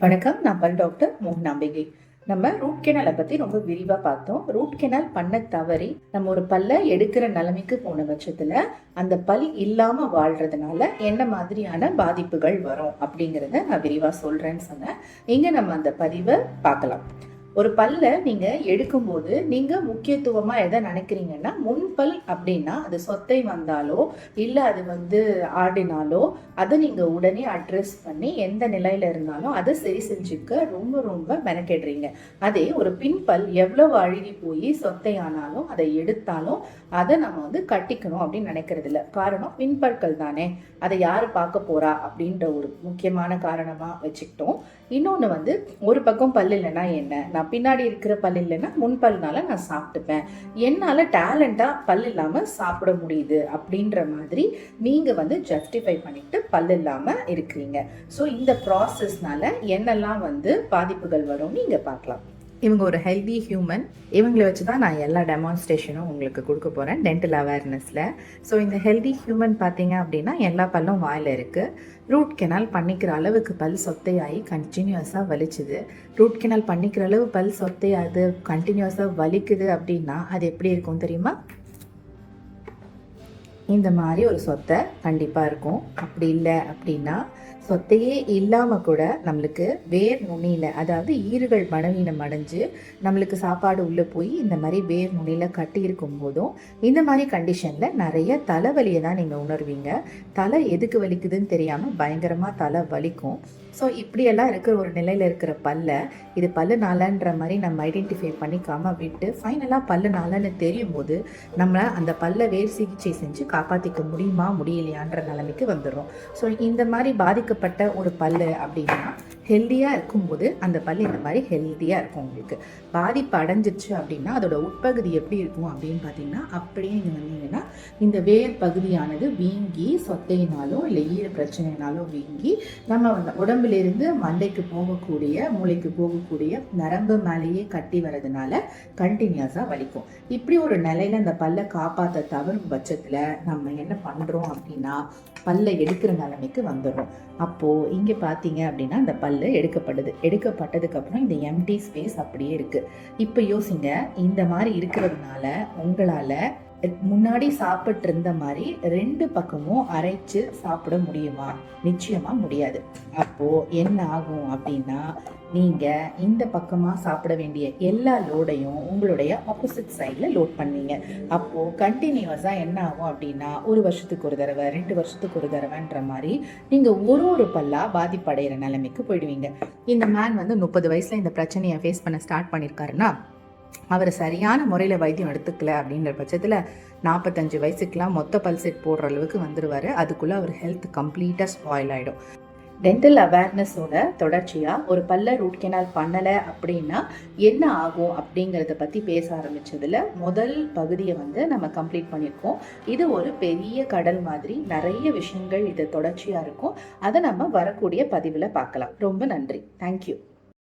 வணக்கம். நான் பல் டாக்டர் மோகனாம்பிகை. நம்ம ரூட் கெனாலை பத்தி ரொம்ப விரிவா பார்த்தோம். ரூட் கெனால் பண்ண தவறி நம்ம ஒரு பல்ல எடுக்கிற நிலைமைக்கு போன பட்சத்துல அந்த பல் இல்லாம வாழ்றதுனால என்ன மாதிரியான பாதிப்புகள் வரும் அப்படிங்கிறத நான் விரிவா சொல்றேன்னு சொன்னேன். இங்க நம்ம அந்த பதிவை பார்க்கலாம். ஒரு பல்ல நீங்க எடுக்கும்போது நீங்க முக்கியத்துவமா எதை நினைக்கிறீங்கன்னா, முன்பல் அப்படின்னா அது சொத்தை வந்தாலோ இல்ல அது ஆடினாலோ அதை நீங்க உடனே அட்ரஸ் பண்ணி எந்த நிலையில இருந்தாலும் அதை சரி செஞ்சுக்க ரொம்ப ரொம்ப மெனக்கெடுறீங்க. அதே ஒரு பின்பல் எவ்வளவு அழுகி போய் சொத்தை ஆனாலும் அதை எடுத்தாலும் அதை நம்ம கட்டிக்கணும் அப்படின்னு நினைக்கிறது இல்லை. காரணம் பின்பற்கள் தானே, அதை யாரு பார்க்க போறா அப்படின்ற ஒரு முக்கியமான காரணமா வச்சுக்கிட்டோம். இன்னொன்னு ஒரு பக்கம் பல் இல்லைன்னா என்ன, நான் பின்னாடி இருக்கிற பல் இல்லைன்னா முன்பல்னால நான் சாப்பிட்டுப்பேன், என்னால டேலண்டா பல் இல்லாம சாப்பிட முடியுது அப்படின்ற மாதிரி நீங்க ஜஸ்டிஃபை பண்ணிட்டு பல் இல்லாம இருக்கிறீங்க. ஸோ இந்த ப்ராசஸ்னால என்னெல்லாம் பாதிப்புகள் வரும் நீங்க பார்க்கலாம். இவங்க ஒரு ஹெல்தி ஹியூமன். இவங்களை வச்சு தான் நான் எல்லா டெமான்ஸ்ட்ரேஷனும் உங்களுக்கு கொடுக்க போகிறேன் டென்டல் அவேர்னஸில். ஸோ இந்த ஹெல்தி ஹியூமன் பார்த்தீங்க அப்படின்னா எல்லா பல்லும் வாயில் இருக்குது. ரூட் கெனால் பண்ணிக்கிற அளவுக்கு பல் சொத்தையாகி கண்டினியூஸாக வலிச்சுது. ரூட் கெனால் பண்ணிக்கிற அளவு பல் சொத்தையாது கண்டினியூஸாக வலிக்குது அப்படின்னா அது எப்படி இருக்கும் தெரியுமா? இந்த மாதிரி ஒரு சொத்தை கண்டிப்பாக இருக்கும். அப்படி இல்லை அப்படின்னா சொத்தையே இல்லாமல் கூட நம்மளுக்கு வேர் நுனியில், அதாவது ஈறுகள் பலவீனம் அடைஞ்சு நம்மளுக்கு சாப்பாடு உள்ளே போய் இந்த மாதிரி வேர் நுனியில் கட்டி இருக்கும் போதும் இந்த மாதிரி கண்டிஷனில் நிறைய தலைவலியை தான் நீங்கள் உணர்வீங்க. தலை எதுக்கு வலிக்குதுன்னு தெரியாமல் பயங்கரமாக தலை வலிக்கும். ஸோ இப்படியெல்லாம் இருக்கிற ஒரு நிலையில் இருக்கிற பல்ல இது பல்லு நாளன்ற மாதிரி நம்ம ஐடென்டிஃபை பண்ணிக்காமல் விட்டு ஃபைனலாக பல்லு நாளன்னு தெரியும் போது நம்மளை அந்த பல்ல வேர் சிகிச்சை செஞ்சு காப்பாற்றிக்க முடியுமா முடியலையான்ற நிலைமைக்கு வந்துடும். ஸோ இந்த மாதிரி பாதிக்கப்பட்ட ஒரு பல்லு அப்படின்னா ஹெல்த்தியாக இருக்கும்போது அந்த பல் இந்த மாதிரி ஹெல்த்தியாக இருக்கும். உங்களுக்கு பாதிப்பு அடைஞ்சிச்சு அப்படின்னா அதோட உட்பகுதி எப்படி இருக்கும் அப்படின்னு பார்த்தீங்கன்னா, அப்படியே நீங்கள் வந்தீங்கன்னா இந்த வேர் பகுதியானது வீங்கி சொத்தையினாலோ இல்லை ஈர பிரச்சனைனாலோ வீங்கி நம்ம உடம்புலேருந்து மண்டைக்கு போகக்கூடிய மூளைக்கு போகக்கூடிய நரம்பு மேலேயே கட்டி வர்றதுனால கண்டினியூஸாக வலிக்கும். இப்படி ஒரு நிலையில் அந்த பல்லை காப்பாற்ற தவறும் பட்சத்தில் நம்ம என்ன பண்ணுறோம் அப்படின்னா பல்லை எடுக்கிற நிலைமைக்கு வந்துடும். அப்போது இங்கே பார்த்தீங்க அப்படின்னா அந்த பல்லு எடுக்கப்பட்டதுக்கப்புறம் இந்த எம்டி ஸ்பேஸ் அப்படியே இருக்குது. இப்போ யோசிங்க, இந்த மாதிரி இருக்கிறதுனால உங்களால் முன்னாடி சாப்பிட்டு இருந்த மாதிரி ரெண்டு பக்கமும் அரைச்சு சாப்பிட முடியுமா? நிச்சயமா முடியாது. அப்போ என்ன ஆகும் அப்படின்னா, நீங்க இந்த பக்கமா சாப்பிட வேண்டிய எல்லா லோடையும் உங்களுடைய ஆப்போசிட் சைட்ல லோட் பண்ணீங்க. அப்போ கண்டினியூஸா என்ன ஆகும் அப்படின்னா, 1 வருஷத்துக்கு ஒரு தடவை 2 வருஷத்துக்கு ஒரு தடவைன்ற மாதிரி நீங்க ஒரு பல்லா பாதிப்படைகிற நிலைமைக்கு போயிடுவீங்க. இந்த மேன் 30 வயசுல இந்த பிரச்சனையை ஃபேஸ் பண்ண ஸ்டார்ட் பண்ணியிருக்காருன்னா அவர் சரியான முறையில் வைத்தியம் எடுத்துக்கல அப்படின்ற பட்சத்தில் 45 வயசுக்கெலாம் மொத்த பல் செட் போடுற அளவுக்கு வந்துடுவார். அதுக்குள்ளே அவர் ஹெல்த் கம்ப்ளீட்டாக ஸ்பாயில் ஆகிடும். டென்டல் அவேர்னஸோட தொடர்ச்சியாக ஒரு பல்ல ரூட் கெனால் பண்ணலை அப்படின்னா என்ன ஆகும் அப்படிங்கிறத பற்றி பேச ஆரம்பித்ததில் முதல் பகுதியை நம்ம கம்ப்ளீட் பண்ணியிருக்கோம். இது ஒரு பெரிய கடல் மாதிரி நிறைய விஷயங்கள் இது தொடர்ச்சியாக இருக்கும். அதை நம்ம வரக்கூடிய பதிவில் பார்க்கலாம். ரொம்ப நன்றி. தேங்க்யூ.